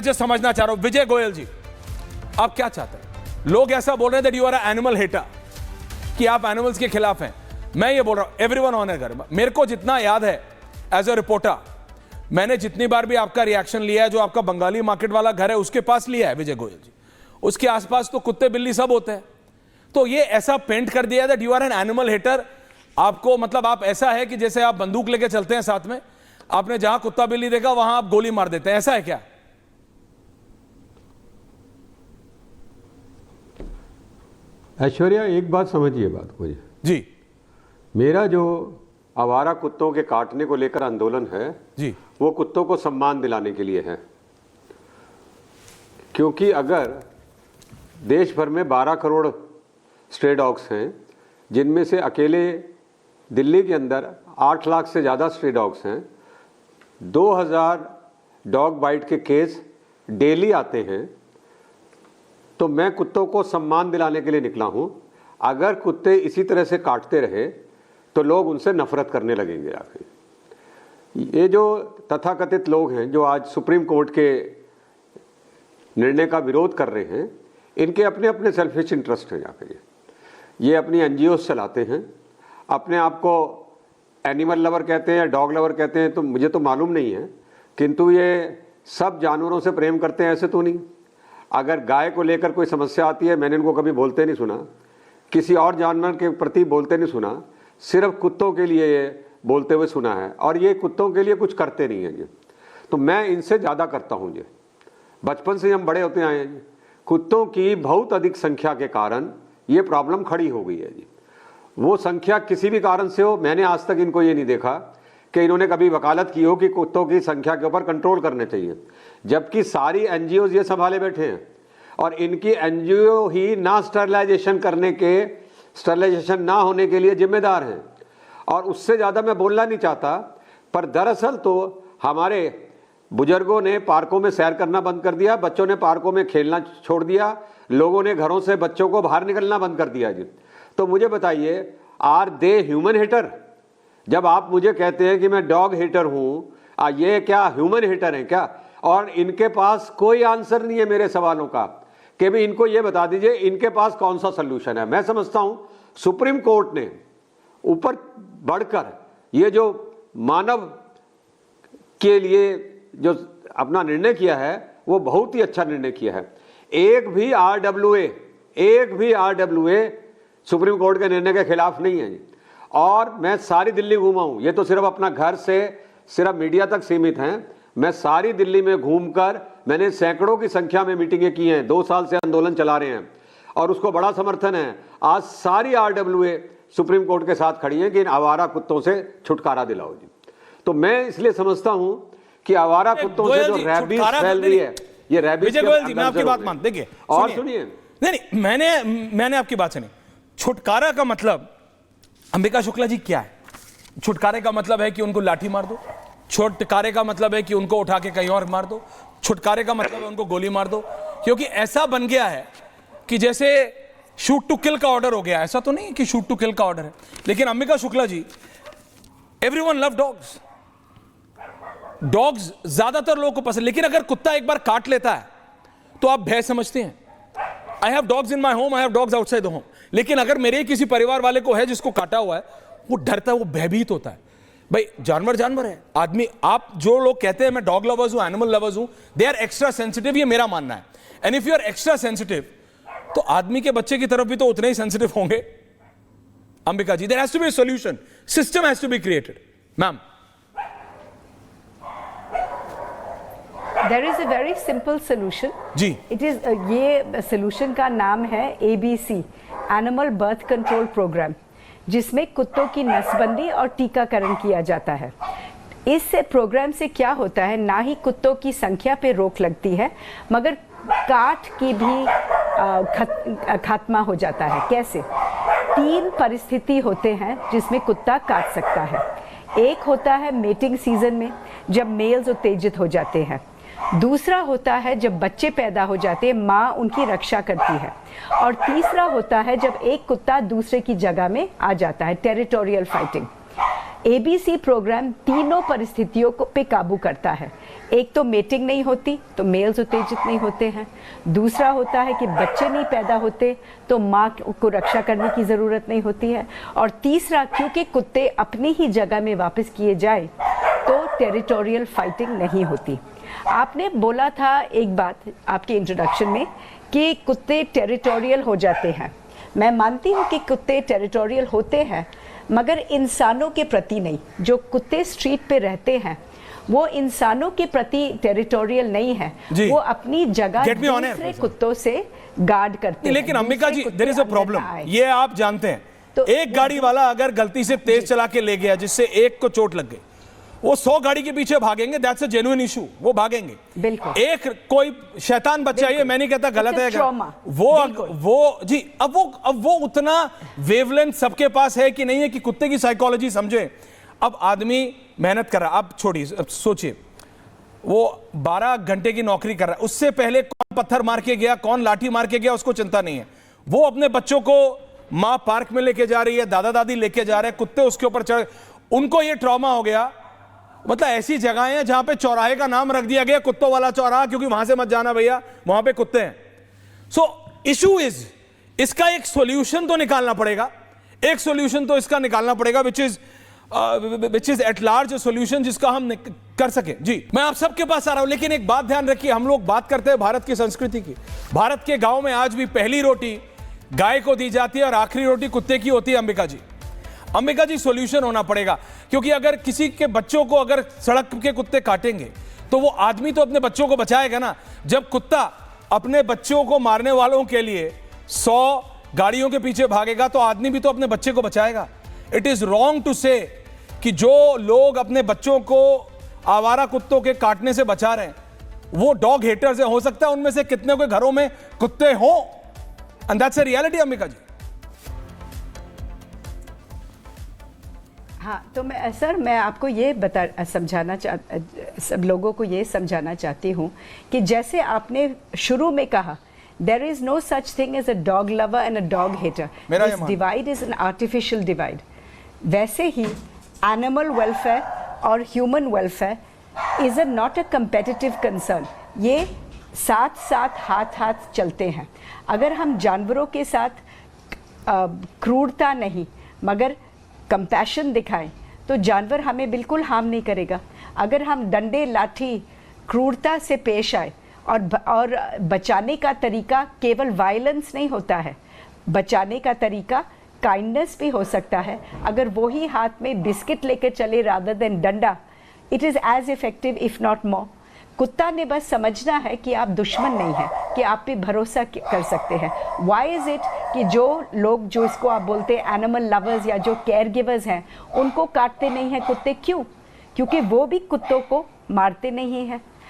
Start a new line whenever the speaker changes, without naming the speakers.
मैं जो समझना चाह रहा हूं, विजय गोयल जी, आप क्या चाहते हैं? लोग ऐसा बोल रहे हैं that you are animal hater, कि आप एनिमल्स के खिलाफ हैं। मैं ये बोल रहा हूं, एवरीवन ऑन एयर, मेरे को जितना याद है एज अ रिपोर्टर, मैंने जितनी बार भी आपका रिएक्शन लिया है, जो आपका बंगाली मार्केट वाला घर है उसके पास लिया है विजय गोयल जी, उसके आसपास तो कुत्ते बिल्ली सब होते हैं। तो ये ऐसा पेंट कर दिया that you are an animal hater. आपको मतलब आप ऐसा है कि जैसे आप बंदूक लेके चलते हैं साथ में, आपने जहां कुत्ता बिल्ली देखा वहां आप गोली मार देते हैं, ऐसा है क्या?
ऐश्वर्या, एक बात समझिए बात को
जी।
मेरा जो आवारा कुत्तों के काटने को लेकर आंदोलन है
जी,
वो कुत्तों को सम्मान दिलाने के लिए है। क्योंकि अगर देश भर में 12 करोड़ स्ट्रे डॉग्स हैं, जिनमें से अकेले दिल्ली के अंदर 8 लाख से ज़्यादा स्ट्रे डॉग्स हैं, 2000 डॉग बाइट के केस डेली आते हैं, तो मैं कुत्तों को सम्मान दिलाने के लिए निकला हूं। अगर कुत्ते इसी तरह से काटते रहे तो लोग उनसे नफरत करने लगेंगे। आखिर ये जो तथाकथित लोग हैं जो आज सुप्रीम कोर्ट के निर्णय का विरोध कर रहे हैं, इनके अपने अपने सेल्फिश इंटरेस्ट हैं। आखिर ये अपनी एनजीओस चलाते हैं, अपने आप को एनिमल लवर कहते हैं या डॉग लवर कहते हैं, तो मुझे तो मालूम नहीं है, किंतु ये सब जानवरों से प्रेम करते हैं ऐसे तो नहीं। अगर गाय को लेकर कोई समस्या आती है, मैंने इनको कभी बोलते नहीं सुना, किसी और जानवर के प्रति बोलते नहीं सुना, सिर्फ कुत्तों के लिए ये बोलते हुए सुना है, और ये कुत्तों के लिए कुछ करते नहीं हैं जी। तो मैं इनसे ज़्यादा करता हूँ जी, बचपन से हम बड़े होते आए हैं जी। कुत्तों की बहुत अधिक संख्या के कारण ये प्रॉब्लम खड़ी हो गई है जी। वो संख्या किसी भी कारण से हो, मैंने आज तक इनको ये नहीं देखा कि इन्होंने कभी वकालत की हो कि कुत्तों की संख्या के ऊपर कंट्रोल करने चाहिए, जबकि सारी एनजीओज ये संभाले बैठे हैं, और इनकी एनजीओ ही ना स्टरलाइजेशन करने के, स्टरलाइजेशन ना होने के लिए जिम्मेदार हैं। और उससे ज़्यादा मैं बोलना नहीं चाहता, पर दरअसल तो हमारे बुजुर्गों ने पार्कों में सैर करना बंद कर दिया, बच्चों ने पार्कों में खेलना छोड़ दिया, लोगों ने घरों से बच्चों को बाहर निकलना बंद कर दिया जी। तो मुझे बताइए, आर दे ह्यूमन हेटर? जब आप मुझे कहते हैं कि मैं डॉग हेटर हूं, ये क्या ह्यूमन हेटर है क्या? और इनके पास कोई आंसर नहीं है मेरे सवालों का कि भी इनको ये बता दीजिए इनके पास कौन सा सल्यूशन है। मैं समझता हूं सुप्रीम कोर्ट ने ऊपर बढ़कर ये जो मानव के लिए जो अपना निर्णय किया है वो बहुत ही अच्छा निर्णय किया है। एक भी आरडब्ल्यूए सुप्रीम कोर्ट के निर्णय के खिलाफ नहीं है। और मैं सारी दिल्ली घूमा हूं, ये तो सिर्फ अपना घर से सिर्फ मीडिया तक सीमित हैं। मैं सारी दिल्ली में घूमकर मैंने सैकड़ों की संख्या में मीटिंगें की हैं, 2 साल से आंदोलन चला रहे हैं, और उसको बड़ा समर्थन है। आज सारी आरडब्ल्यूए सुप्रीम कोर्ट के साथ खड़ी है कि इन आवारा कुत्तों से छुटकारा दिलाओ जी। तो मैं इसलिए समझता हूं कि आवारा कुत्तों से जो रैबीज फैल रही है, ये रैबीज।
विजय गोयल जी, मैं आपकी बात मान, देखिए
और सुनिए,
नहीं, मैंने आपकी बात सुनी। छुटकारा का मतलब, अंबिका शुक्ला जी, क्या है? छुटकारे का मतलब है कि उनको लाठी मार दो, छुटकारे का मतलब है कि उनको उठा के कहीं और मार दो, छुटकारे का मतलब है उनको गोली मार दो। क्योंकि ऐसा बन गया है कि जैसे शूट टू किल का ऑर्डर हो गया। ऐसा तो नहीं कि शूट टू किल का ऑर्डर है, लेकिन Ambika Shukla ji, everyone love dogs, dogs ज्यादातर लोगों को पसंद। लेकिन अगर कुत्ता एक बार काट लेता है तो आप भय समझते हैं। I have dogs in my home, I have dogs outside the home. लेकिन अगर मेरे किसी परिवार वाले को है जिसको काटा हुआ है, वो डरता है, वो भयभीत होता है। भाई जानवर है, आदमी, आप जो लोग कहते हैं मैं डॉग लवर्स हूं, एनिमल लवर्स हूं, दे आर एक्स्ट्रा सेंसिटिव, ये मेरा मानना है। And if you are extra sensitive, तो आदमी के बच्चे की तरफ भी तो उतने ही सेंसिटिव होंगे। Ambika ji, there has to be a solution, system has to be created. Ma'am,
There is a very simple solution.
जी,
It is ये solution का नाम है ABC, Animal Birth Control Program, जिसमें कुत्तों की नसबंदी और टीकाकरण किया जाता है। इस प्रोग्राम से क्या होता है, ना ही कुत्तों की संख्या पे रोक लगती है, मगर काट की भी खात्मा हो जाता है। कैसे? 3 परिस्थिति होते हैं जिसमें कुत्ता काट सकता है। एक होता है मेटिंग सीजन में, जब मेल्स उत्तेजित हो जाते हैं। दूसरा होता है जब बच्चे पैदा हो जाते हैं, माँ उनकी रक्षा करती है। और तीसरा होता है जब एक कुत्ता दूसरे की जगह में आ जाता है, टेरिटोरियल फाइटिंग। ABC प्रोग्राम तीनों परिस्थितियों को पे काबू करता है। एक तो मेटिंग नहीं होती तो मेल्स उत्तेजित नहीं होते हैं, दूसरा होता है कि बच्चे नहीं पैदा होते तो माँ को रक्षा करने की ज़रूरत नहीं होती है, और तीसरा क्योंकि कुत्ते अपनी ही जगह में वापस किए जाए तो टेरिटोरियल फाइटिंग नहीं होती। आपने बोला था एक बात आपके इंट्रोडक्शन में कि कुत्ते टेरिटोरियल हो जाते हैं। मैं मानती हूँ कि कुत्ते टेरिटोरियल होते हैं, मगर इंसानों के प्रति नहीं। जो कुत्ते स्ट्रीट पे रहते हैं वो इंसानों के प्रति टेरिटोरियल नहीं है, वो अपनी जगह दूसरे कुत्तों से गार्ड करते हैं।
लेकिन Ambika ji, there is a problem, ये आप जानते हैं। तो एक गाड़ी वाला अगर गलती से तेज चला के ले गया जिससे एक को चोट लग गई, वो 100 गाड़ी के पीछे भागेंगे, दैट्स अ जेन्युइन इशू, वो भागेंगे।
बिल्कुल।
एक कोई शैतान बच्चा, ये मैं नहीं कहता गलत है, वो जी, अब वो उतना वेवलेंथ सबके पास है कि नहीं है कि कुत्ते की साइकोलॉजी समझे। अब आदमी मेहनत कर रहा है, अब छोड़िए, सोचिए वो 12 घंटे की नौकरी कर रहा है, उससे पहले कौन पत्थर मार के गया, कौन लाठी मार के गया, उसको चिंता नहीं है। वो अपने बच्चों को माँ पार्क में लेके जा रही है, दादा दादी लेके जा रहे हैं, कुत्ते उसके ऊपर चढ़, उनको ये ट्रॉमा हो गया। मतलब ऐसी जगहें हैं जहां पे चौराहे का नाम रख दिया गया कुत्तों वाला चौराहा, क्योंकि वहां से मत जाना भैया, वहां पे कुत्ते हैं। सो इशू इज, इसका एक सॉल्यूशन तो निकालना पड़ेगा, एक सॉल्यूशन तो इसका निकालना पड़ेगा which is at large solution जिसका हम कर सके। जी, मैं आप सबके पास आ रहा हूं, लेकिन एक बात ध्यान रखिए, हम लोग बात करते हैं भारत की संस्कृति की। भारत के गांव में आज भी पहली रोटी गाय को दी जाती है और आखिरी रोटी कुत्ते की होती है। अंबिका जी सॉल्यूशन होना पड़ेगा, क्योंकि अगर किसी के बच्चों को अगर सड़क के कुत्ते काटेंगे तो वो आदमी तो अपने बच्चों को बचाएगा ना। जब कुत्ता अपने बच्चों को मारने वालों के लिए 100 गाड़ियों के पीछे भागेगा तो आदमी भी तो अपने बच्चे को बचाएगा। इट इज रॉन्ग टू से कि जो लोग अपने बच्चों को आवारा कुत्तों के काटने से बचा रहे हैं वो डॉग हेटर्स हैं। हो सकता है उनमें से कितने के घरों में कुत्ते हों, and that's a reality. Ambika ji,
हाँ, तो मैं आपको ये सब लोगों को ये समझाना चाहती हूँ कि जैसे आपने शुरू में कहा, there is no such thing as a dog lover and a dog hater. This divide is an artificial divide. वैसे ही animal welfare और human welfare is not a competitive concern. ये साथ साथ हाथ चलते हैं। अगर हम जानवरों के साथ क्रूरता नहीं मगर कंपैशन दिखाएं तो जानवर हमें बिल्कुल हार्म नहीं करेगा। अगर हम डंडे लाठी क्रूरता से पेश आए और बचाने का तरीका केवल वायलेंस नहीं होता है, बचाने का तरीका काइंडनेस भी हो सकता है। अगर वही हाथ में बिस्किट लेकर चले रादर देन डंडा, it is as effective if not more. कुत्ता ने बस समझना है कि आप दुश्मन नहीं हैं, कि आप पे भरोसा कर सकते हैं। वाई इज़ इट कि जो लोग, जो इसको आप बोलते हैं एनिमल लवर्स या जो केयर गिवर्स हैं, उनको काटते नहीं हैं कुत्ते? क्यों? क्योंकि वो भी कुत्तों को मारते नहीं हैं,